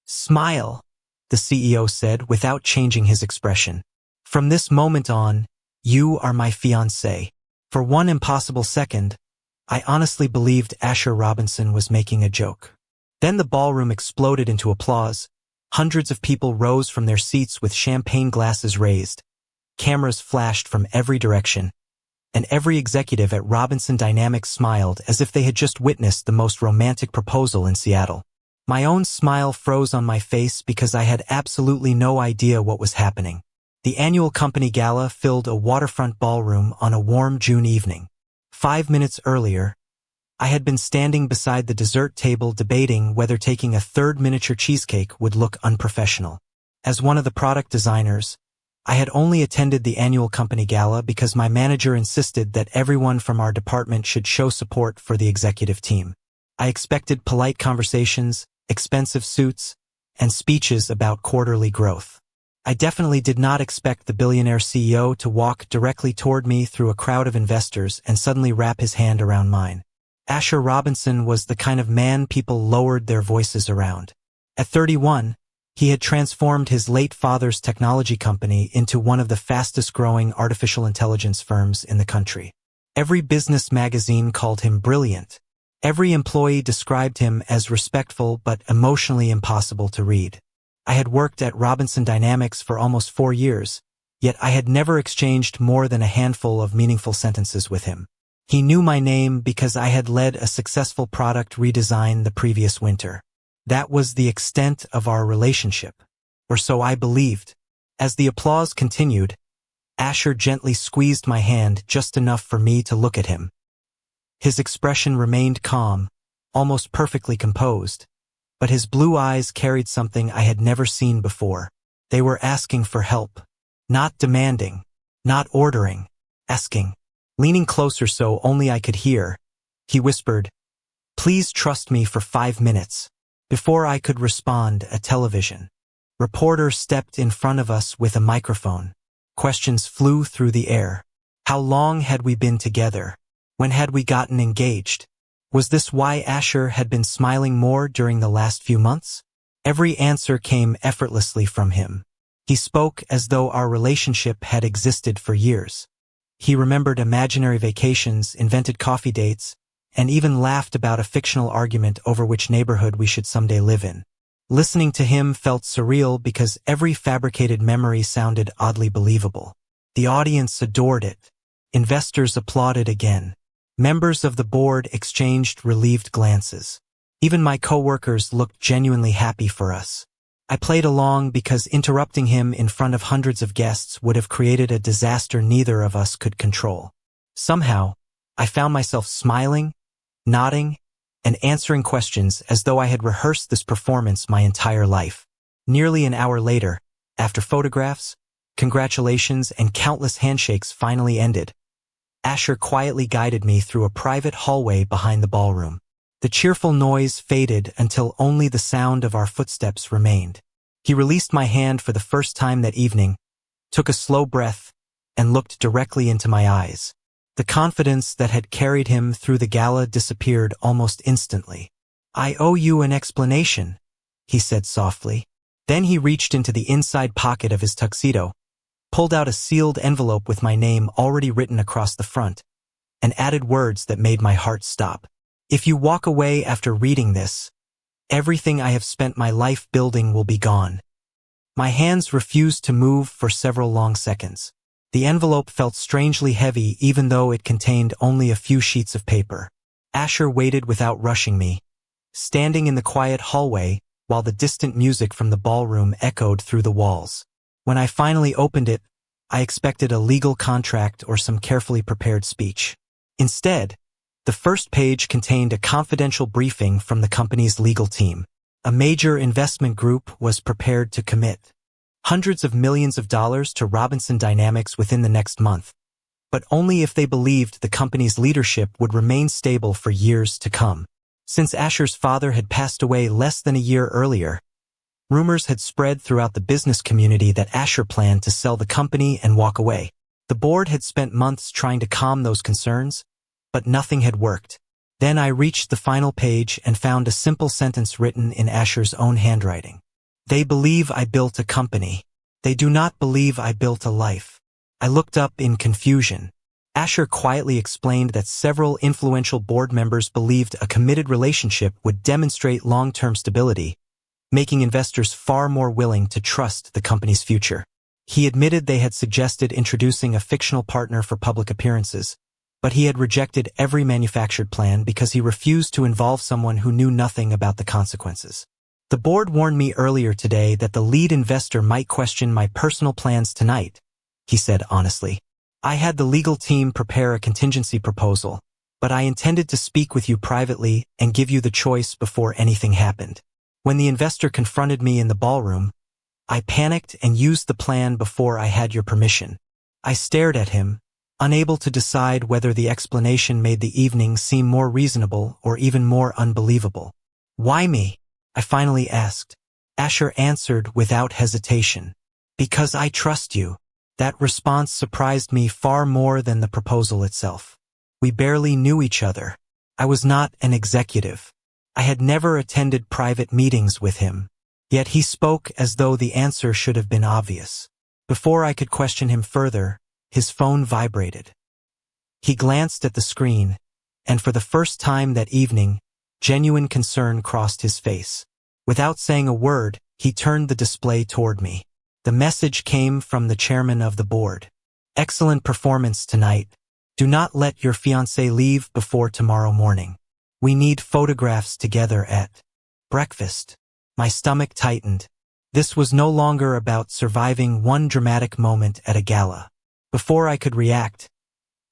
Smile, the CEO said without changing his expression. From this moment on, you are my fiancé. For one impossible second, I honestly believed Asher Robinson was making a joke. Then the ballroom exploded into applause. Hundreds of people rose from their seats with champagne glasses raised. Cameras flashed from every direction, and every executive at Robinson Dynamics smiled as if they had just witnessed the most romantic proposal in Seattle. My own smile froze on my face because I had absolutely no idea what was happening. The annual company gala filled a waterfront ballroom on a warm June evening. 5 minutes earlier, I had been standing beside the dessert table debating whether taking a third miniature cheesecake would look unprofessional. As one of the product designers, I had only attended the annual company gala because my manager insisted that everyone from our department should show support for the executive team. I expected polite conversations, expensive suits, and speeches about quarterly growth. I definitely did not expect the billionaire CEO to walk directly toward me through a crowd of investors and suddenly wrap his hand around mine. Asher Robinson was the kind of man people lowered their voices around. At 31, he had transformed his late father's technology company into one of the fastest-growing artificial intelligence firms in the country. Every business magazine called him brilliant. Every employee described him as respectful but emotionally impossible to read. I had worked at Robinson Dynamics for almost 4 years, yet I had never exchanged more than a handful of meaningful sentences with him. He knew my name because I had led a successful product redesign the previous winter. That was the extent of our relationship, or so I believed. As the applause continued, Asher gently squeezed my hand just enough for me to look at him. His expression remained calm, almost perfectly composed, but his blue eyes carried something I had never seen before. They were asking for help. Not demanding, not ordering, asking. Leaning closer so only I could hear, he whispered, "Please trust me for 5 minutes." Before I could respond, a television reporter stepped in front of us with a microphone. Questions flew through the air. How long had we been together? When had we gotten engaged? Was this why Asher had been smiling more during the last few months? Every answer came effortlessly from him. He spoke as though our relationship had existed for years. He remembered imaginary vacations, invented coffee dates, and even laughed about a fictional argument over which neighborhood we should someday live in. Listening to him felt surreal because every fabricated memory sounded oddly believable. The audience adored it. Investors applauded again. Members of the board exchanged relieved glances. Even my coworkers looked genuinely happy for us. I played along because interrupting him in front of hundreds of guests would have created a disaster neither of us could control. Somehow, I found myself smiling, nodding, and answering questions as though I had rehearsed this performance my entire life. Nearly an hour later, after photographs, congratulations, and countless handshakes finally ended, Asher quietly guided me through a private hallway behind the ballroom. The cheerful noise faded until only the sound of our footsteps remained. He released my hand for the first time that evening, took a slow breath, and looked directly into my eyes. The confidence that had carried him through the gala disappeared almost instantly. "I owe you an explanation," he said softly. Then he reached into the inside pocket of his tuxedo, pulled out a sealed envelope with my name already written across the front, and added words that made my heart stop. "If you walk away after reading this, everything I have spent my life building will be gone." My hands refused to move for several long seconds. The envelope felt strangely heavy even though it contained only a few sheets of paper. Asher waited without rushing me, standing in the quiet hallway while the distant music from the ballroom echoed through the walls. When I finally opened it, I expected a legal contract or some carefully prepared speech. Instead, the first page contained a confidential briefing from the company's legal team. A major investment group was prepared to commit hundreds of millions of dollars to Robinson Dynamics within the next month, but only if they believed the company's leadership would remain stable for years to come. Since Asher's father had passed away less than a year earlier, rumors had spread throughout the business community that Asher planned to sell the company and walk away. The board had spent months trying to calm those concerns, but nothing had worked. Then I reached the final page and found a simple sentence written in Asher's own handwriting. They believe I built a company. They do not believe I built a life. I looked up in confusion. Asher quietly explained that several influential board members believed a committed relationship would demonstrate long-term stability, making investors far more willing to trust the company's future. He admitted they had suggested introducing a fictional partner for public appearances, but he had rejected every manufactured plan because he refused to involve someone who knew nothing about the consequences. The board warned me earlier today that the lead investor might question my personal plans tonight, he said honestly. I had the legal team prepare a contingency proposal, but I intended to speak with you privately and give you the choice before anything happened. When the investor confronted me in the ballroom, I panicked and used the plan before I had your permission. I stared at him, unable to decide whether the explanation made the evening seem more reasonable or even more unbelievable. Why me? I finally asked. Asher answered without hesitation. Because I trust you. That response surprised me far more than the proposal itself. We barely knew each other. I was not an executive. I had never attended private meetings with him. Yet he spoke as though the answer should have been obvious. Before I could question him further, his phone vibrated. He glanced at the screen, and for the first time that evening, genuine concern crossed his face. Without saying a word, he turned the display toward me. The message came from the chairman of the board. Excellent performance tonight. Do not let your fiancé leave before tomorrow morning. We need photographs together at breakfast. My stomach tightened. This was no longer about surviving one dramatic moment at a gala. Before I could react,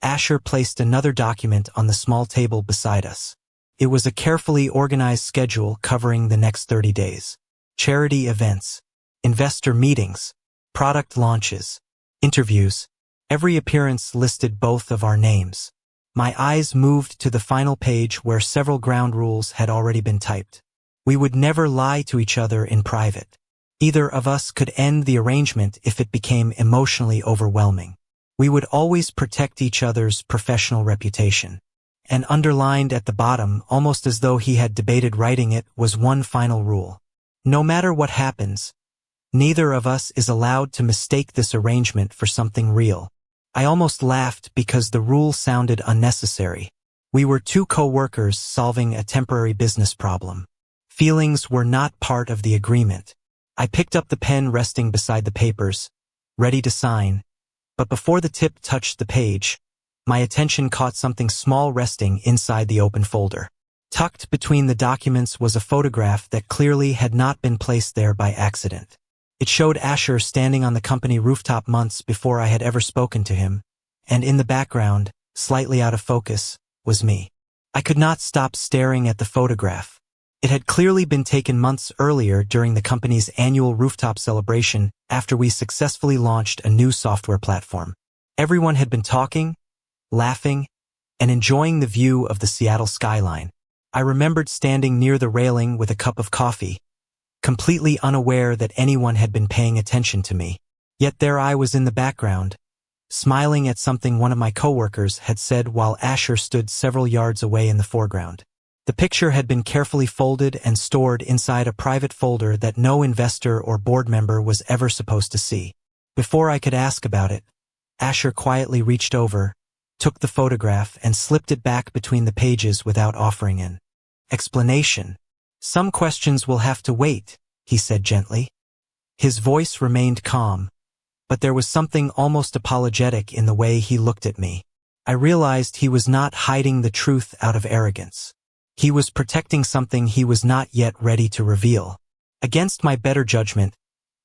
Asher placed another document on the small table beside us. It was a carefully organized schedule covering the next 30 days. Charity events, investor meetings, product launches, interviews. Every appearance listed both of our names. My eyes moved to the final page where several ground rules had already been typed. We would never lie to each other in private. Either of us could end the arrangement if it became emotionally overwhelming. We would always protect each other's professional reputation. And underlined at the bottom, almost as though he had debated writing it, was one final rule. No matter what happens, neither of us is allowed to mistake this arrangement for something real. I almost laughed because the rule sounded unnecessary. We were two co-workers solving a temporary business problem. Feelings were not part of the agreement. I picked up the pen resting beside the papers, ready to sign, but before the tip touched the page, my attention caught something small resting inside the open folder. Tucked between the documents was a photograph that clearly had not been placed there by accident. It showed Asher standing on the company rooftop months before I had ever spoken to him, and in the background, slightly out of focus, was me. I could not stop staring at the photograph. It had clearly been taken months earlier during the company's annual rooftop celebration after we successfully launched a new software platform. Everyone had been talking, laughing, and enjoying the view of the Seattle skyline. I remembered standing near the railing with a cup of coffee, completely unaware that anyone had been paying attention to me. Yet there I was in the background, smiling at something one of my coworkers had said while Asher stood several yards away in the foreground. The picture had been carefully folded and stored inside a private folder that no investor or board member was ever supposed to see. Before I could ask about it, Asher quietly reached over, took the photograph and slipped it back between the pages without offering an explanation. Some questions will have to wait, he said gently. His voice remained calm, but there was something almost apologetic in the way he looked at me. I realized he was not hiding the truth out of arrogance. He was protecting something he was not yet ready to reveal. Against my better judgment,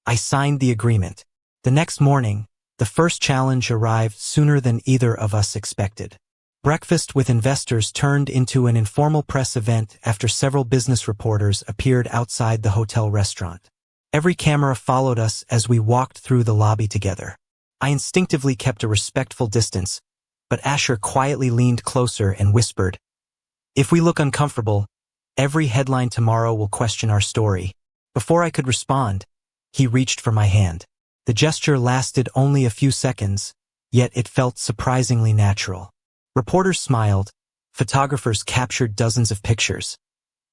I signed the agreement. The next morning, the first challenge arrived sooner than either of us expected. Breakfast with investors turned into an informal press event after several business reporters appeared outside the hotel restaurant. Every camera followed us as we walked through the lobby together. I instinctively kept a respectful distance, but Asher quietly leaned closer and whispered, "If we look uncomfortable, every headline tomorrow will question our story." Before I could respond, he reached for my hand. The gesture lasted only a few seconds, yet it felt surprisingly natural. Reporters smiled, photographers captured dozens of pictures,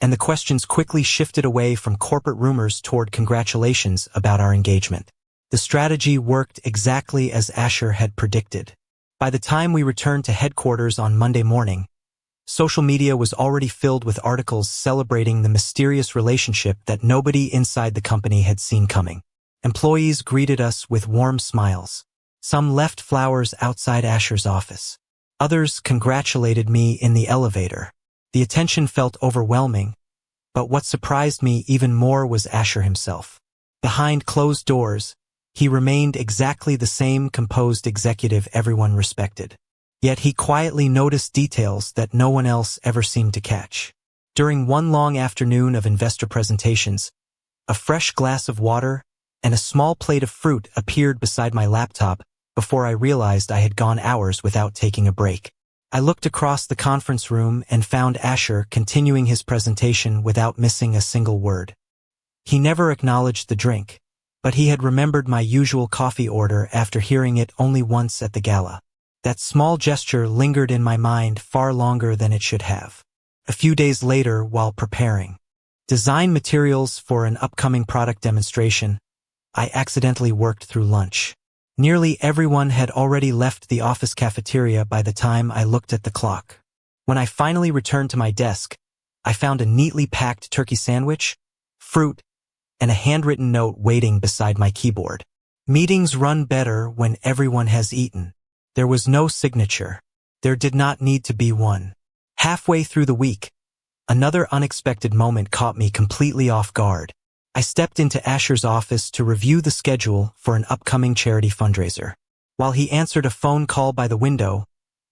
and the questions quickly shifted away from corporate rumors toward congratulations about our engagement. The strategy worked exactly as Asher had predicted. By the time we returned to headquarters on Monday morning, social media was already filled with articles celebrating the mysterious relationship that nobody inside the company had seen coming. Employees greeted us with warm smiles. Some left flowers outside Asher's office. Others congratulated me in the elevator. The attention felt overwhelming, but what surprised me even more was Asher himself. Behind closed doors, he remained exactly the same composed executive everyone respected. Yet he quietly noticed details that no one else ever seemed to catch. During one long afternoon of investor presentations, a fresh glass of water and a small plate of fruit appeared beside my laptop before I realized I had gone hours without taking a break. I looked across the conference room and found Asher continuing his presentation without missing a single word. He never acknowledged the drink, but he had remembered my usual coffee order after hearing it only once at the gala. That small gesture lingered in my mind far longer than it should have. A few days later, while preparing design materials for an upcoming product demonstration, I accidentally worked through lunch. Nearly everyone had already left the office cafeteria by the time I looked at the clock. When I finally returned to my desk, I found a neatly packed turkey sandwich, fruit, and a handwritten note waiting beside my keyboard. Meetings run better when everyone has eaten. There was no signature. There did not need to be one. Halfway through the week, another unexpected moment caught me completely off guard. I stepped into Asher's office to review the schedule for an upcoming charity fundraiser. While he answered a phone call by the window,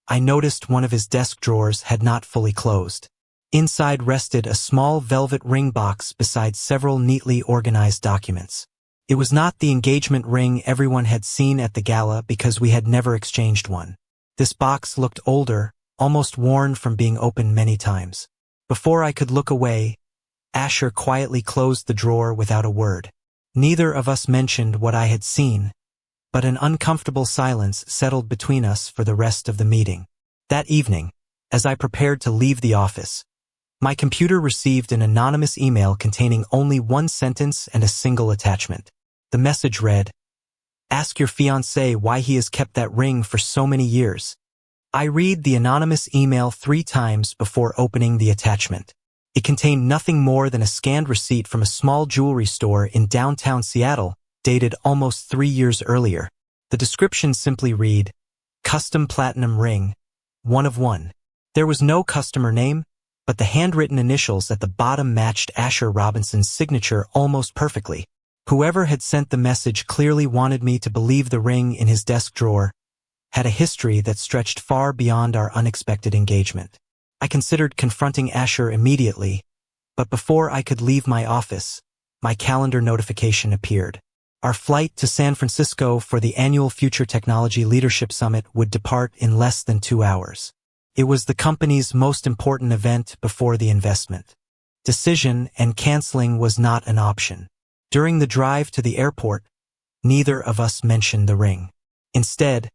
I noticed one of his desk drawers had not fully closed. Inside rested a small velvet ring box beside several neatly organized documents. It was not the engagement ring everyone had seen at the gala because we had never exchanged one. This box looked older, almost worn from being opened many times. Before I could look away, Asher quietly closed the drawer without a word. Neither of us mentioned what I had seen, but an uncomfortable silence settled between us for the rest of the meeting. That evening, as I prepared to leave the office, my computer received an anonymous email containing only one sentence and a single attachment. The message read, "Ask your fiancé why he has kept that ring for so many years." I read the anonymous email 3 times before opening the attachment. It contained nothing more than a scanned receipt from a small jewelry store in downtown Seattle, dated almost 3 years earlier. The description simply read, "Custom platinum ring, 1 of 1." There was no customer name, but the handwritten initials at the bottom matched Asher Robinson's signature almost perfectly. Whoever had sent the message clearly wanted me to believe the ring in his desk drawer had a history that stretched far beyond our unexpected engagement. I considered confronting Asher immediately, but before I could leave my office, my calendar notification appeared. Our flight to San Francisco for the annual Future Technology Leadership Summit would depart in less than 2 hours. It was the company's most important event before the investment. Decision and canceling was not an option. During the drive to the airport, neither of us mentioned the ring. Instead,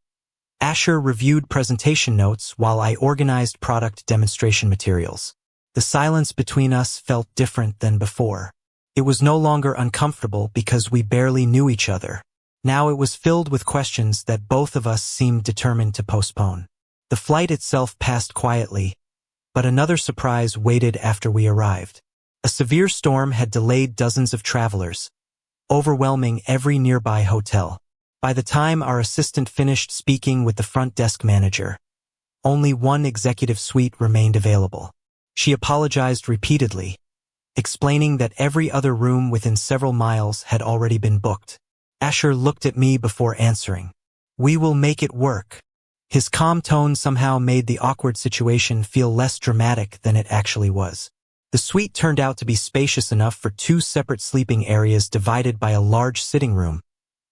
Asher reviewed presentation notes while I organized product demonstration materials. The silence between us felt different than before. It was no longer uncomfortable because we barely knew each other. Now it was filled with questions that both of us seemed determined to postpone. The flight itself passed quietly, but another surprise waited after we arrived. A severe storm had delayed dozens of travelers, overwhelming every nearby hotel. By the time our assistant finished speaking with the front desk manager, only one executive suite remained available. She apologized repeatedly, explaining that every other room within several miles had already been booked. Asher looked at me before answering. "We will make it work." His calm tone somehow made the awkward situation feel less dramatic than it actually was. The suite turned out to be spacious enough for 2 separate sleeping areas divided by a large sitting room,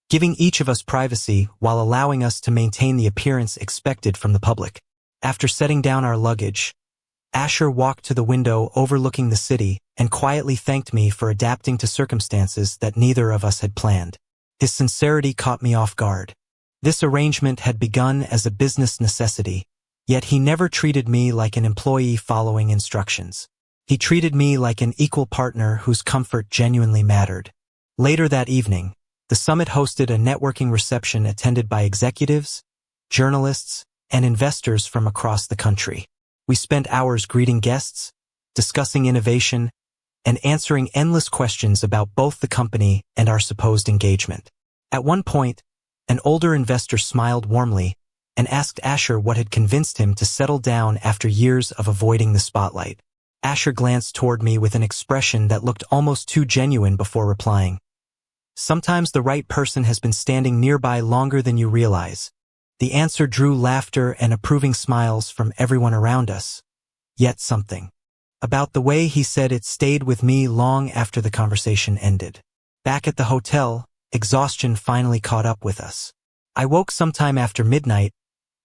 giving each of us privacy while allowing us to maintain the appearance expected from the public. After setting down our luggage, Asher walked to the window overlooking the city and quietly thanked me for adapting to circumstances that neither of us had planned. His sincerity caught me off guard. This arrangement had begun as a business necessity, yet he never treated me like an employee following instructions. He treated me like an equal partner whose comfort genuinely mattered. Later that evening, the summit hosted a networking reception attended by executives, journalists, and investors from across the country. We spent hours greeting guests, discussing innovation, and answering endless questions about both the company and our supposed engagement. At one point, an older investor smiled warmly and asked Asher what had convinced him to settle down after years of avoiding the spotlight. Asher glanced toward me with an expression that looked almost too genuine before replying. Sometimes the right person has been standing nearby longer than you realize. The answer drew laughter and approving smiles from everyone around us. Yet something about the way he said it stayed with me long after the conversation ended. Back at the hotel, exhaustion finally caught up with us. I woke sometime after midnight,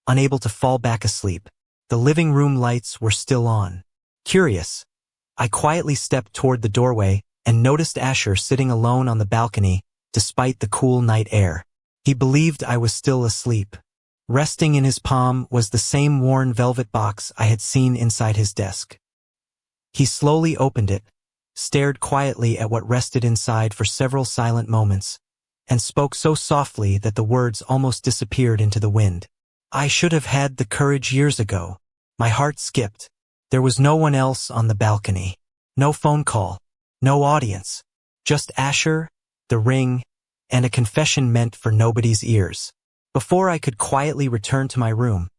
unable to fall back asleep. The living room lights were still on. Curious, I quietly stepped toward the doorway and noticed Asher sitting alone on the balcony despite the cool night air. He believed I was still asleep. Resting in his palm was the same worn velvet box I had seen inside his desk. He slowly opened it, stared quietly at what rested inside for several silent moments, and spoke so softly that the words almost disappeared into the wind. I should have had the courage years ago. My heart skipped. There was no one else on the balcony. No phone call. No audience. Just Asher, the ring, and a confession meant for nobody's ears. Before I could quietly return to my room,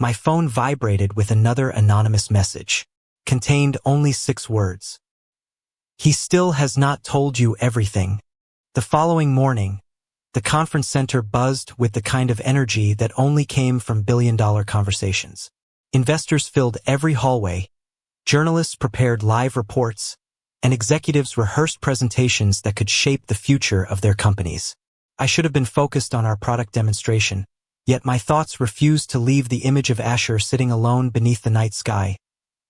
my phone vibrated with another anonymous message. Contained only 6 words. He still has not told you everything. The following morning, the conference center buzzed with the kind of energy that only came from billion-dollar conversations. Investors filled every hallway, journalists prepared live reports, and executives rehearsed presentations that could shape the future of their companies. I should have been focused on our product demonstration, yet my thoughts refused to leave the image of Asher sitting alone beneath the night sky,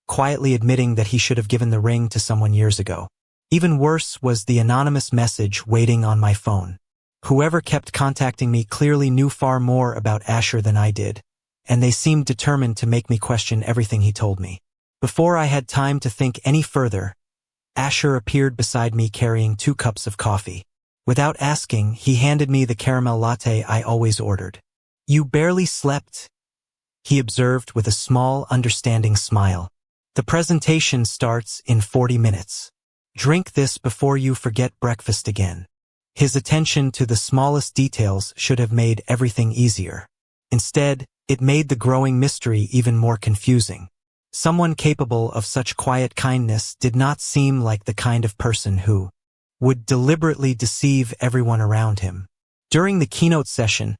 quietly admitting that he should have given the ring to someone years ago. Even worse was the anonymous message waiting on my phone. Whoever kept contacting me clearly knew far more about Asher than I did, and they seemed determined to make me question everything he told me. Before I had time to think any further, Asher appeared beside me carrying 2 cups of coffee. Without asking, he handed me the caramel latte I always ordered. You barely slept, he observed with a small, understanding smile. The presentation starts in 40 minutes. Drink this before you forget breakfast again. His attention to the smallest details should have made everything easier. Instead, it made the growing mystery even more confusing. Someone capable of such quiet kindness did not seem like the kind of person who would deliberately deceive everyone around him. During the keynote session,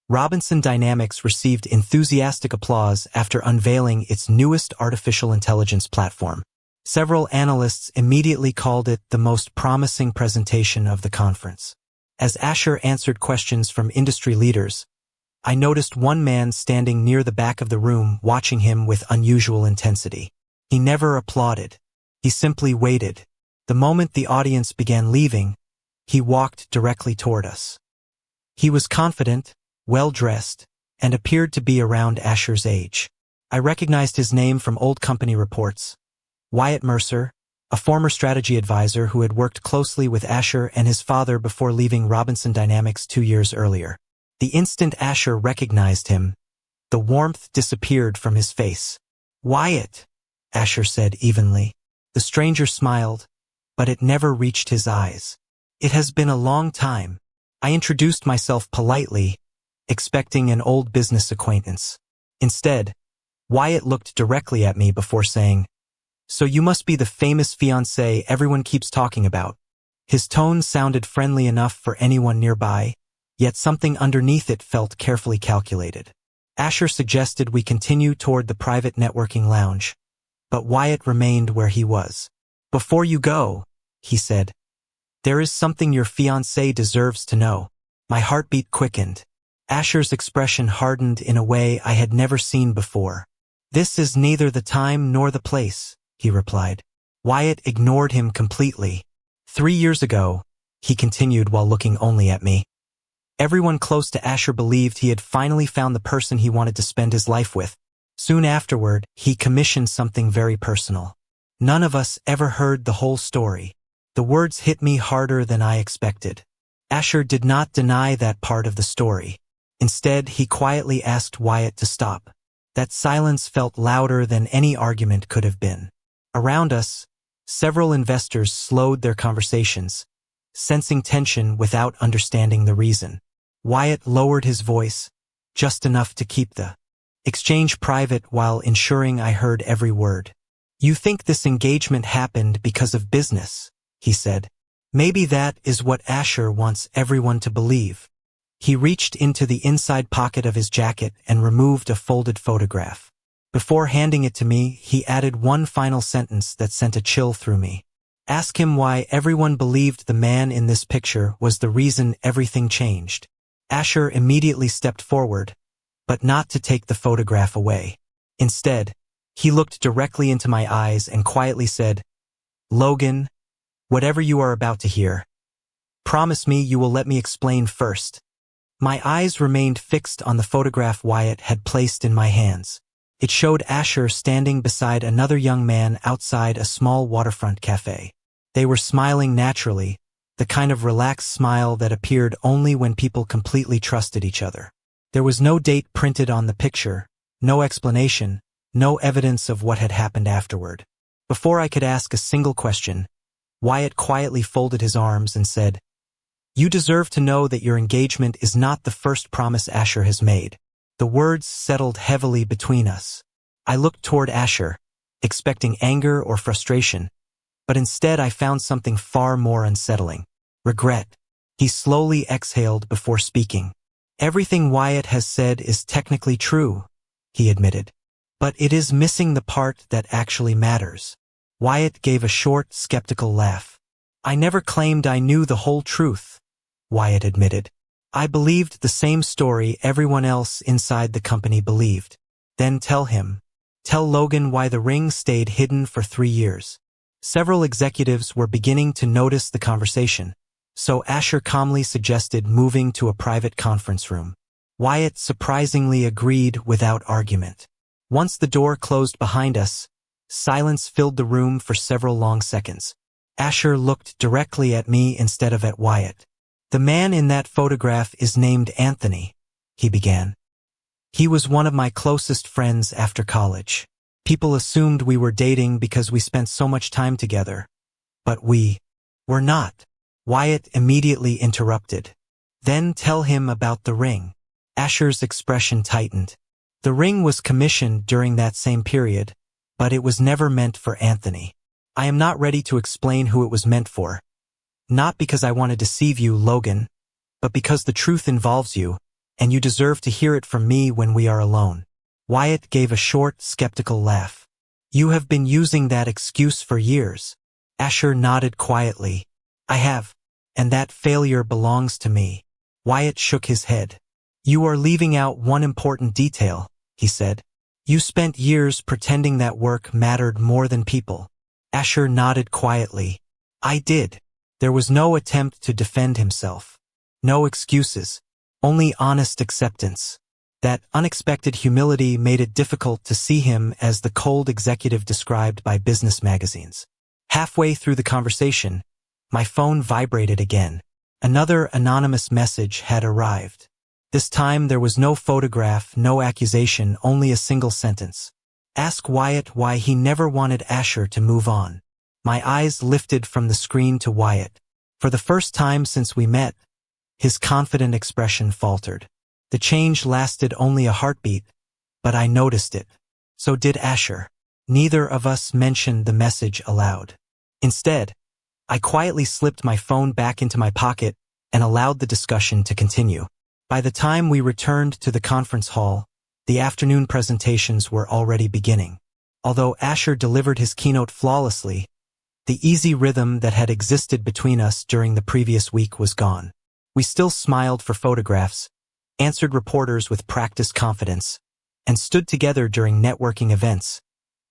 Robinson Dynamics received enthusiastic applause after unveiling its newest artificial intelligence platform. Several analysts immediately called it the most promising presentation of the conference. As Asher answered questions from industry leaders, I noticed one man standing near the back of the room watching him with unusual intensity. He never applauded. He simply waited. The moment the audience began leaving, he walked directly toward us. He was confident, well-dressed, and appeared to be around Asher's age. I recognized his name from old company reports. Wyatt Mercer, a former strategy advisor who had worked closely with Asher and his father before leaving Robinson Dynamics 2 years earlier. The instant Asher recognized him, the warmth disappeared from his face. Wyatt, Asher said evenly. The stranger smiled, but it never reached his eyes. It has been a long time. I introduced myself politely, expecting an old business acquaintance. Instead, Wyatt looked directly at me before saying, "So you must be the famous fiancé everyone keeps talking about." His tone sounded friendly enough for anyone nearby, yet something underneath it felt carefully calculated. Asher suggested we continue toward the private networking lounge, but Wyatt remained where he was. "Before you go," he said, "there is something your fiancé deserves to know." My heartbeat quickened. Asher's expression hardened in a way I had never seen before. "This is neither the time nor the place," he replied. Wyatt ignored him completely. 3 years ago, he continued while looking only at me, everyone close to Asher believed he had finally found the person he wanted to spend his life with. Soon afterward, he commissioned something very personal. None of us ever heard the whole story. The words hit me harder than I expected. Asher did not deny that part of the story. Instead, he quietly asked Wyatt to stop. That silence felt louder than any argument could have been. Around us, several investors slowed their conversations, sensing tension without understanding the reason. Wyatt lowered his voice, just enough to keep the exchange private while ensuring I heard every word. "You think this engagement happened because of business," he said. "Maybe that is what Asher wants everyone to believe." He reached into the inside pocket of his jacket and removed a folded photograph. Before handing it to me, he added one final sentence that sent a chill through me. "Ask him why everyone believed the man in this picture was the reason everything changed." Asher immediately stepped forward, but not to take the photograph away. Instead, he looked directly into my eyes and quietly said, "Logan, whatever you are about to hear, promise me you will let me explain first." My eyes remained fixed on the photograph Wyatt had placed in my hands. It showed Asher standing beside another young man outside a small waterfront cafe. They were smiling naturally, the kind of relaxed smile that appeared only when people completely trusted each other. There was no date printed on the picture, no explanation, no evidence of what had happened afterward. Before I could ask a single question, Wyatt quietly folded his arms and said, "You deserve to know that your engagement is not the first promise Asher has made." The words settled heavily between us. I looked toward Asher, expecting anger or frustration, but instead I found something far more unsettling: regret. He slowly exhaled before speaking. "Everything Wyatt has said is technically true," he admitted, "but it is missing the part that actually matters." Wyatt gave a short, skeptical laugh. "I never claimed I knew the whole truth," Wyatt admitted. "I believed the same story everyone else inside the company believed." "Then tell him. Tell Logan why the ring stayed hidden for 3 years." Several executives were beginning to notice the conversation, so Asher calmly suggested moving to a private conference room. Wyatt surprisingly agreed without argument. Once the door closed behind us, silence filled the room for several long seconds. Asher looked directly at me instead of at Wyatt. "The man in that photograph is named Anthony," he began. "He was one of my closest friends after college. People assumed we were dating because we spent so much time together. But we were not." Wyatt immediately interrupted. "Then tell him about the ring." Asher's expression tightened. "The ring was commissioned during that same period, but it was never meant for Anthony. I am not ready to explain who it was meant for. Not because I want to deceive you, Logan, but because the truth involves you, and you deserve to hear it from me when we are alone." Wyatt gave a short, skeptical laugh. "You have been using that excuse for years." Asher nodded quietly. "I have, and that failure belongs to me." Wyatt shook his head. "You are leaving out one important detail," he said. "You spent years pretending that work mattered more than people." Asher nodded quietly. "I did." There was no attempt to defend himself. No excuses. Only honest acceptance. That unexpected humility made it difficult to see him as the cold executive described by business magazines. Halfway through the conversation, my phone vibrated again. Another anonymous message had arrived. This time there was no photograph, no accusation, only a single sentence. "Ask Wyatt why he never wanted Asher to move on." My eyes lifted from the screen to Wyatt. For the first time since we met, his confident expression faltered. The change lasted only a heartbeat, but I noticed it. So did Asher. Neither of us mentioned the message aloud. Instead, I quietly slipped my phone back into my pocket and allowed the discussion to continue. By the time we returned to the conference hall, the afternoon presentations were already beginning. Although Asher delivered his keynote flawlessly, the easy rhythm that had existed between us during the previous week was gone. We still smiled for photographs, answered reporters with practiced confidence, and stood together during networking events,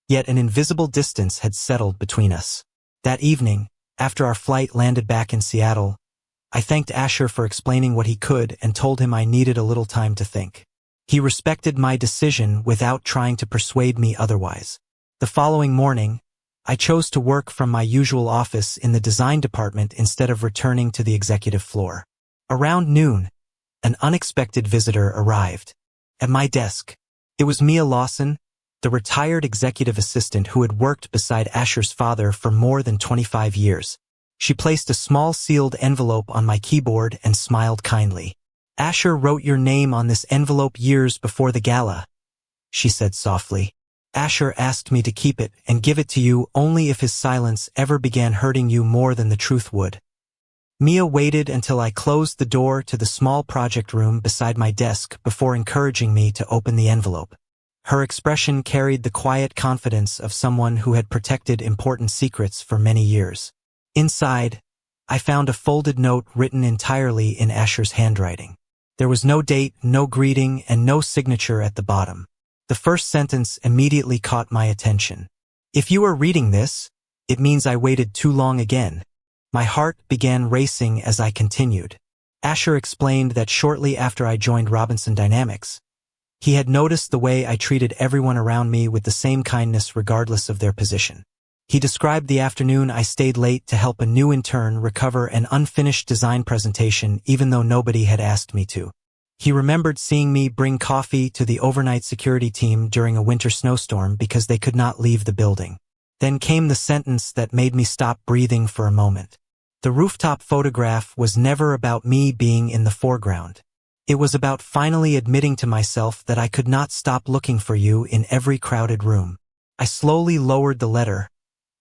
yet an invisible distance had settled between us. That evening, after our flight landed back in Seattle, I thanked Asher for explaining what he could and told him I needed a little time to think. He respected my decision without trying to persuade me otherwise. The following morning, I chose to work from my usual office in the design department instead of returning to the executive floor. Around noon, an unexpected visitor arrived. At my desk, it was Mia Lawson, the retired executive assistant who had worked beside Asher's father for more than 25 years. She placed a small sealed envelope on my keyboard and smiled kindly. "Asher wrote your name on this envelope years before the gala," she said softly. "Asher asked me to keep it and give it to you only if his silence ever began hurting you more than the truth would." Mia waited until I closed the door to the small project room beside my desk before encouraging me to open the envelope. Her expression carried the quiet confidence of someone who had protected important secrets for many years. Inside, I found a folded note written entirely in Asher's handwriting. There was no date, no greeting, and no signature at the bottom. The first sentence immediately caught my attention. "If you are reading this, it means I waited too long again." My heart began racing as I continued. Asher explained that shortly after I joined Robinson Dynamics, he had noticed the way I treated everyone around me with the same kindness regardless of their position. He described the afternoon I stayed late to help a new intern recover an unfinished design presentation even though nobody had asked me to. He remembered seeing me bring coffee to the overnight security team during a winter snowstorm because they could not leave the building. Then came the sentence that made me stop breathing for a moment. The rooftop photograph was never about me being in the foreground. It was about finally admitting to myself that I could not stop looking for you in every crowded room. I slowly lowered the letter,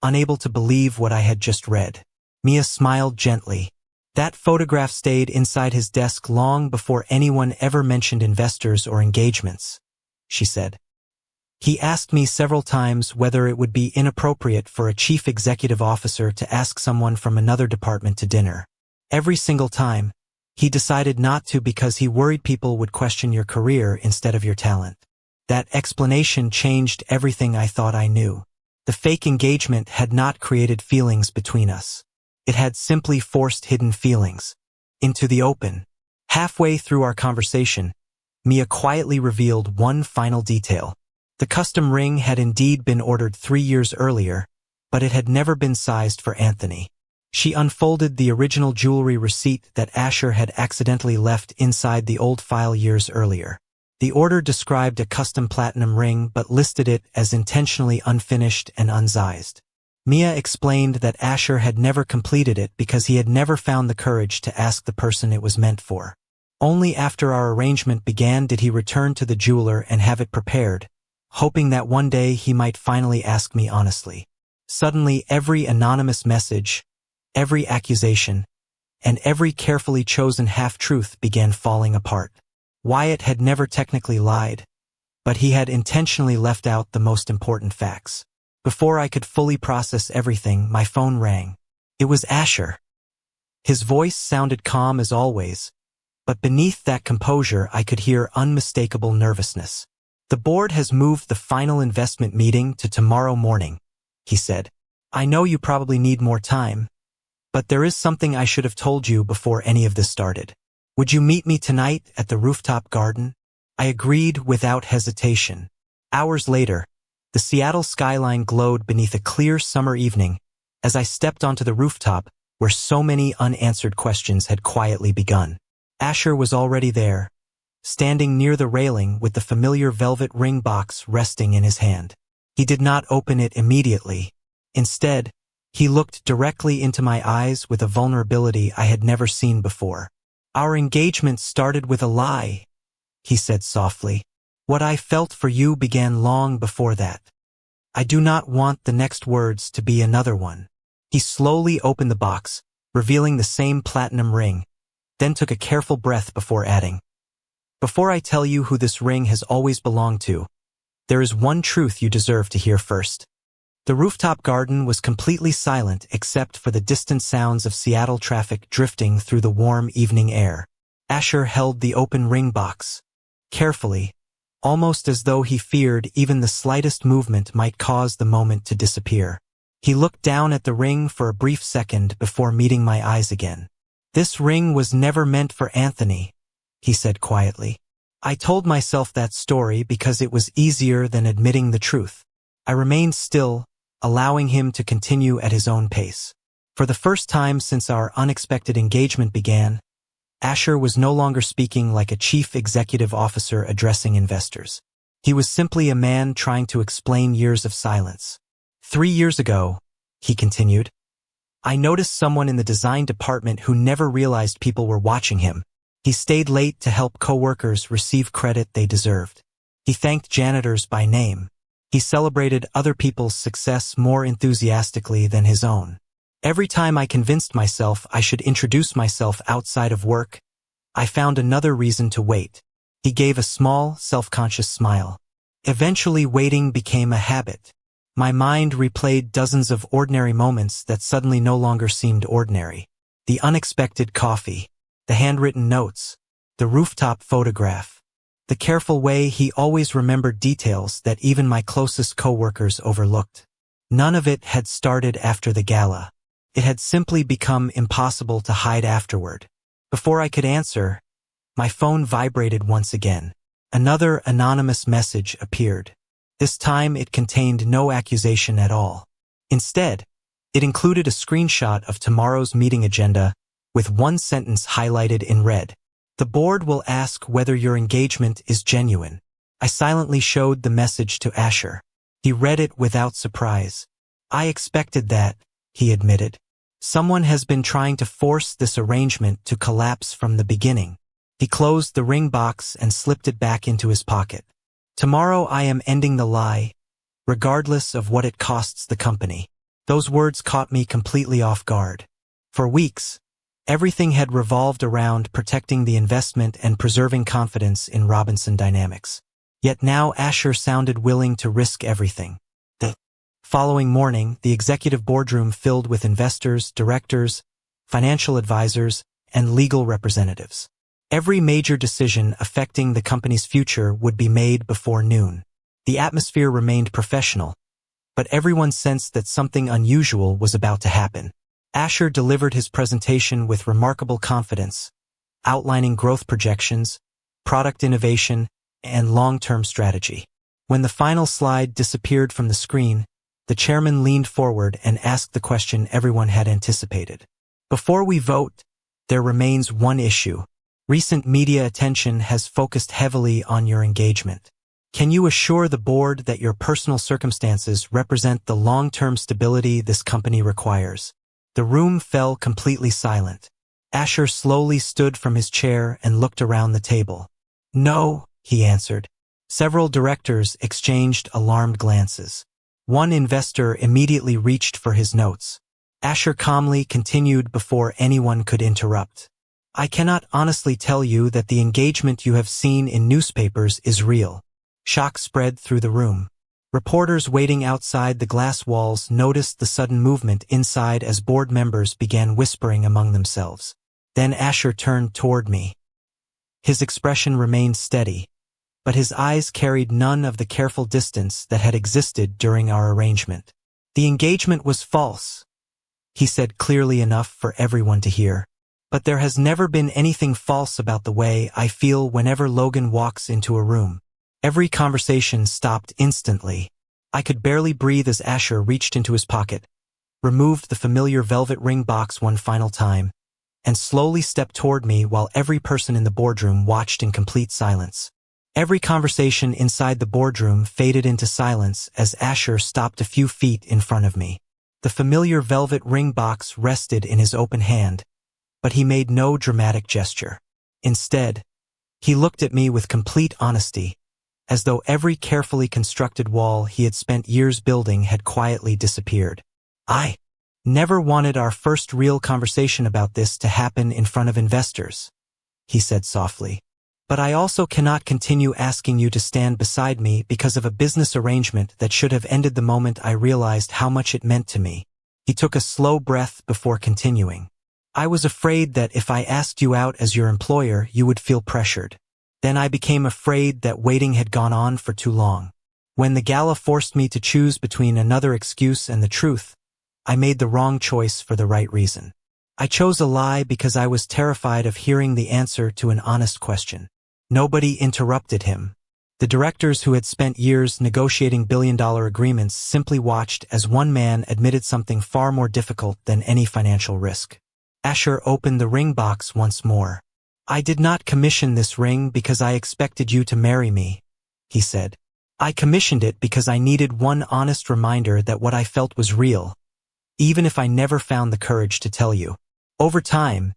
unable to believe what I had just read. Mia smiled gently. "That photograph stayed inside his desk long before anyone ever mentioned investors or engagements," she said. "He asked me several times whether it would be inappropriate for a chief executive officer to ask someone from another department to dinner. Every single time, he decided not to because he worried people would question your career instead of your talent." That explanation changed everything I thought I knew. The fake engagement had not created feelings between us. It had simply forced hidden feelings into the open. Halfway through our conversation, Mia quietly revealed one final detail. The custom ring had indeed been ordered 3 years earlier, but it had never been sized for Anthony. She unfolded the original jewelry receipt that Asher had accidentally left inside the old file years earlier. The order described a custom platinum ring but listed it as intentionally unfinished and unsized. Mia explained that Asher had never completed it because he had never found the courage to ask the person it was meant for. Only after our arrangement began did he return to the jeweler and have it prepared, hoping that one day he might finally ask me honestly. Suddenly, every anonymous message, every accusation, and every carefully chosen half-truth began falling apart. Wyatt had never technically lied, but he had intentionally left out the most important facts. Before I could fully process everything, my phone rang. It was Asher. His voice sounded calm as always, but beneath that composure I could hear unmistakable nervousness. "The board has moved the final investment meeting to tomorrow morning," he said. "I know you probably need more time, but there is something I should have told you before any of this started. Would you meet me tonight at the rooftop garden?" I agreed without hesitation. Hours later, the Seattle skyline glowed beneath a clear summer evening as I stepped onto the rooftop where so many unanswered questions had quietly begun. Asher was already there, standing near the railing with the familiar velvet ring box resting in his hand. He did not open it immediately. Instead, he looked directly into my eyes with a vulnerability I had never seen before. "Our engagement started with a lie," he said softly. "What I felt for you began long before that. I do not want the next words to be another one." He slowly opened the box, revealing the same platinum ring, then took a careful breath before adding, "Before I tell you who this ring has always belonged to, there is one truth you deserve to hear first." The rooftop garden was completely silent except for the distant sounds of Seattle traffic drifting through the warm evening air. Asher held the open ring box, carefully, almost as though he feared even the slightest movement might cause the moment to disappear. He looked down at the ring for a brief second before meeting my eyes again. "This ring was never meant for Anthony," he said quietly. I told myself that story because it was easier than admitting the truth. I remained still, allowing him to continue at his own pace. For the first time since our unexpected engagement began, Asher was no longer speaking like a chief executive officer addressing investors. He was simply a man trying to explain years of silence. 3 years ago, he continued, I noticed someone in the design department who never realized people were watching him. He stayed late to help coworkers receive credit they deserved. He thanked janitors by name. He celebrated other people's success more enthusiastically than his own. Every time I convinced myself I should introduce myself outside of work, I found another reason to wait. He gave a small, self-conscious smile. Eventually, waiting became a habit. My mind replayed dozens of ordinary moments that suddenly no longer seemed ordinary. The unexpected coffee, the handwritten notes, the rooftop photograph, the careful way he always remembered details that even my closest coworkers overlooked. None of it had started after the gala. It had simply become impossible to hide afterward. Before I could answer, my phone vibrated once again. Another anonymous message appeared. This time it contained no accusation at all. Instead, it included a screenshot of tomorrow's meeting agenda with one sentence highlighted in red. The board will ask whether your engagement is genuine. I silently showed the message to Asher. He read it without surprise. I expected that, he admitted. Someone has been trying to force this arrangement to collapse from the beginning. He closed the ring box and slipped it back into his pocket. Tomorrow I am ending the lie, regardless of what it costs the company. Those words caught me completely off guard. For weeks, everything had revolved around protecting the investment and preserving confidence in Robinson Dynamics. Yet now Asher sounded willing to risk everything. The following morning, the executive boardroom filled with investors, directors, financial advisors, and legal representatives. Every major decision affecting the company's future would be made before noon. The atmosphere remained professional, but everyone sensed that something unusual was about to happen. Asher delivered his presentation with remarkable confidence, outlining growth projections, product innovation, and long-term strategy. When the final slide disappeared from the screen, the chairman leaned forward and asked the question everyone had anticipated. Before we vote, there remains one issue. Recent media attention has focused heavily on your engagement. Can you assure the board that your personal circumstances represent the long-term stability this company requires? The room fell completely silent. Asher slowly stood from his chair and looked around the table. No, he answered. Several directors exchanged alarmed glances. One investor immediately reached for his notes. Asher calmly continued before anyone could interrupt. I cannot honestly tell you that the engagement you have seen in newspapers is real. Shock spread through the room. Reporters waiting outside the glass walls noticed the sudden movement inside as board members began whispering among themselves. Then Asher turned toward me. His expression remained steady, but his eyes carried none of the careful distance that had existed during our arrangement. The engagement was false, he said clearly enough for everyone to hear. But there has never been anything false about the way I feel whenever Logan walks into a room. Every conversation stopped instantly. I could barely breathe as Asher reached into his pocket, removed the familiar velvet ring box one final time, and slowly stepped toward me while every person in the boardroom watched in complete silence. Every conversation inside the boardroom faded into silence as Asher stopped a few feet in front of me. The familiar velvet ring box rested in his open hand, but he made no dramatic gesture. Instead, he looked at me with complete honesty, as though every carefully constructed wall he had spent years building had quietly disappeared. I never wanted our first real conversation about this to happen in front of investors, he said softly. But I also cannot continue asking you to stand beside me because of a business arrangement that should have ended the moment I realized how much it meant to me. He took a slow breath before continuing. I was afraid that if I asked you out as your employer, you would feel pressured. Then I became afraid that waiting had gone on for too long. When the gala forced me to choose between another excuse and the truth, I made the wrong choice for the right reason. I chose a lie because I was terrified of hearing the answer to an honest question. Nobody interrupted him. The directors who had spent years negotiating billion-dollar agreements simply watched as one man admitted something far more difficult than any financial risk. Asher opened the ring box once more. "I did not commission this ring because I expected you to marry me," he said. "I commissioned it because I needed one honest reminder that what I felt was real, even if I never found the courage to tell you." Over time,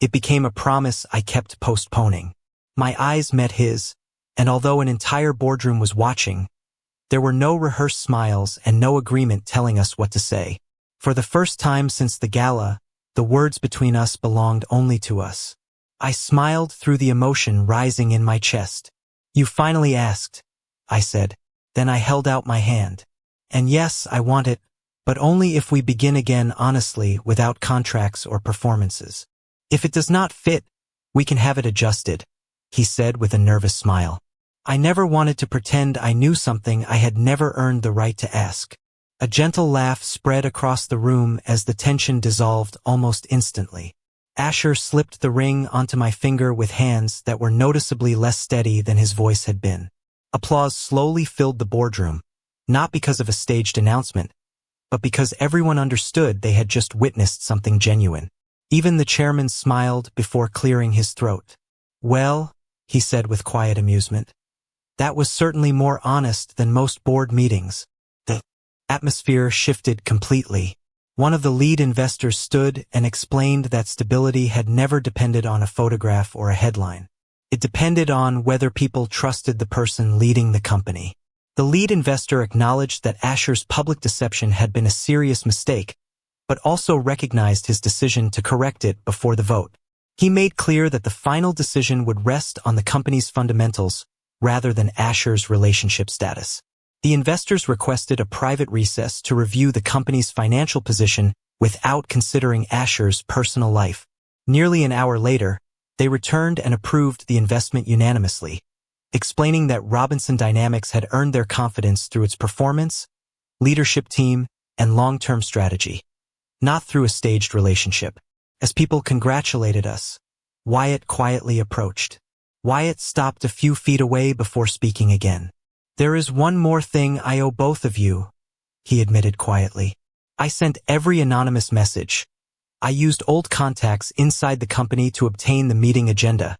it became a promise I kept postponing. My eyes met his, and although an entire boardroom was watching, there were no rehearsed smiles and no agreement telling us what to say. For the first time since the gala, the words between us belonged only to us. I smiled through the emotion rising in my chest. "You finally asked," I said. Then I held out my hand. "And yes, I want it, but only if we begin again honestly without contracts or performances. If it does not fit, we can have it adjusted," he said with a nervous smile. I never wanted to pretend I knew something I had never earned the right to ask. A gentle laugh spread across the room as the tension dissolved almost instantly. Asher slipped the ring onto my finger with hands that were noticeably less steady than his voice had been. Applause slowly filled the boardroom, not because of a staged announcement, but because everyone understood they had just witnessed something genuine. Even the chairman smiled before clearing his throat. "Well," he said with quiet amusement, "that was certainly more honest than most board meetings." The atmosphere shifted completely. One of the lead investors stood and explained that stability had never depended on a photograph or a headline. It depended on whether people trusted the person leading the company. The lead investor acknowledged that Asher's public deception had been a serious mistake, but also recognized his decision to correct it before the vote. He made clear that the final decision would rest on the company's fundamentals rather than Asher's relationship status. The investors requested a private recess to review the company's financial position without considering Asher's personal life. Nearly an hour later, they returned and approved the investment unanimously, explaining that Robinson Dynamics had earned their confidence through its performance, leadership team, and long-term strategy, not through a staged relationship. As people congratulated us, Wyatt quietly approached. Wyatt stopped a few feet away before speaking again. "There is one more thing I owe both of you," he admitted quietly. "I sent every anonymous message. I used old contacts inside the company to obtain the meeting agenda,"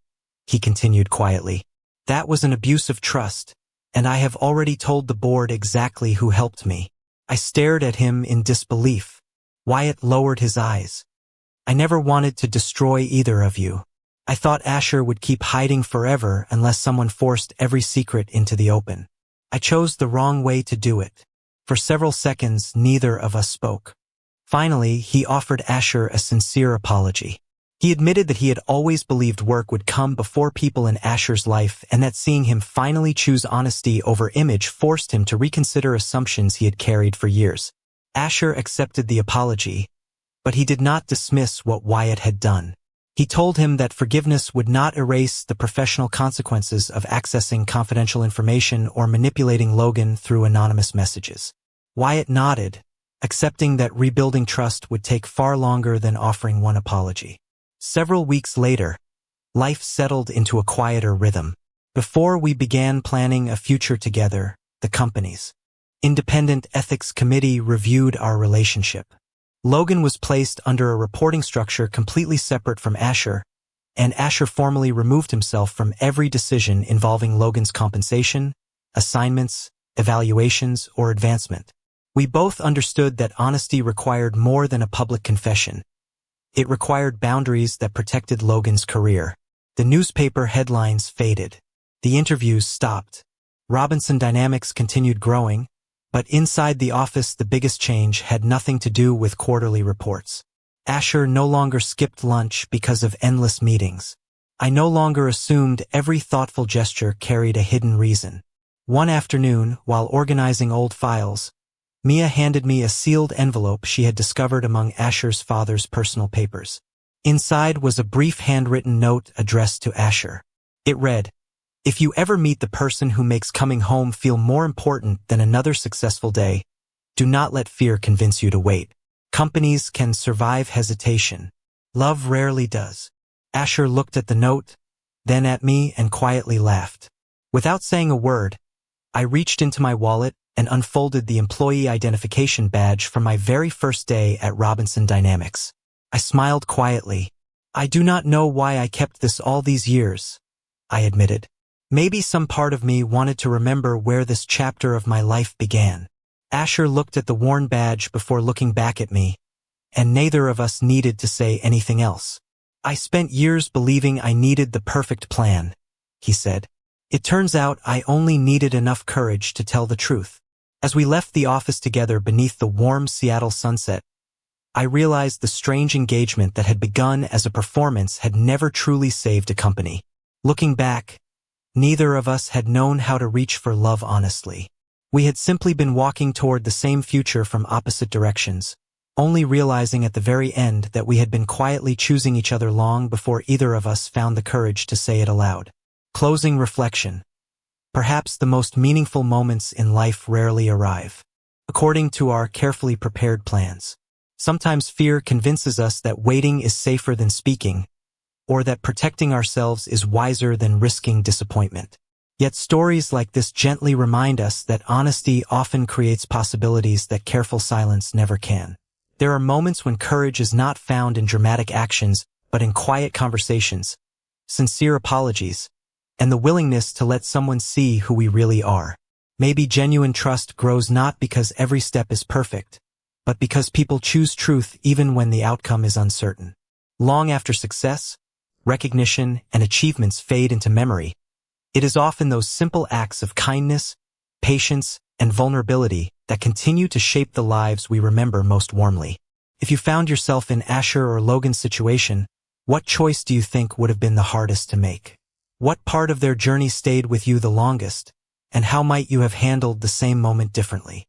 he continued quietly. "That was an abuse of trust, and I have already told the board exactly who helped me." I stared at him in disbelief. Wyatt lowered his eyes. "I never wanted to destroy either of you. I thought Asher would keep hiding forever unless someone forced every secret into the open. I chose the wrong way to do it." For several seconds, neither of us spoke. Finally, he offered Asher a sincere apology. He admitted that he had always believed work would come before people in Asher's life and that seeing him finally choose honesty over image forced him to reconsider assumptions he had carried for years. Asher accepted the apology, but he did not dismiss what Wyatt had done. He told him that forgiveness would not erase the professional consequences of accessing confidential information or manipulating Logan through anonymous messages. Wyatt nodded, accepting that rebuilding trust would take far longer than offering one apology. Several weeks later, life settled into a quieter rhythm. Before we began planning a future together, the company's independent ethics committee reviewed our relationship. Logan was placed under a reporting structure completely separate from Asher, and Asher formally removed himself from every decision involving Logan's compensation, assignments, evaluations, or advancement. We both understood that honesty required more than a public confession. It required boundaries that protected Logan's career. The newspaper headlines faded. The interviews stopped. Robinson Dynamics continued growing, but inside the office the biggest change had nothing to do with quarterly reports. Asher no longer skipped lunch because of endless meetings. I no longer assumed every thoughtful gesture carried a hidden reason. One afternoon, while organizing old files, Mia handed me a sealed envelope she had discovered among Asher's father's personal papers. Inside was a brief handwritten note addressed to Asher. It read, "If you ever meet the person who makes coming home feel more important than another successful day, do not let fear convince you to wait. Companies can survive hesitation. Love rarely does." Asher looked at the note, then at me and quietly laughed. Without saying a word, I reached into my wallet and unfolded the employee identification badge from my very first day at Robinson Dynamics. I smiled quietly. I do not know why I kept this all these years, I admitted. Maybe some part of me wanted to remember where this chapter of my life began. Asher looked at the worn badge before looking back at me, and neither of us needed to say anything else. I spent years believing I needed the perfect plan, he said. It turns out I only needed enough courage to tell the truth. As we left the office together beneath the warm Seattle sunset, I realized the strange engagement that had begun as a performance had never truly saved a company. Looking back, neither of us had known how to reach for love honestly. We had simply been walking toward the same future from opposite directions, only realizing at the very end that we had been quietly choosing each other long before either of us found the courage to say it aloud. Closing reflection. Perhaps the most meaningful moments in life rarely arrive according to our carefully prepared plans. Sometimes fear convinces us that waiting is safer than speaking, or that protecting ourselves is wiser than risking disappointment. Yet stories like this gently remind us that honesty often creates possibilities that careful silence never can. There are moments when courage is not found in dramatic actions, but in quiet conversations, sincere apologies, and the willingness to let someone see who we really are. Maybe genuine trust grows not because every step is perfect, but because people choose truth even when the outcome is uncertain. Long after success, recognition, and achievements fade into memory, it is often those simple acts of kindness, patience, and vulnerability that continue to shape the lives we remember most warmly. If you found yourself in Asher or Logan's situation, what choice do you think would have been the hardest to make? What part of their journey stayed with you the longest, and how might you have handled the same moment differently?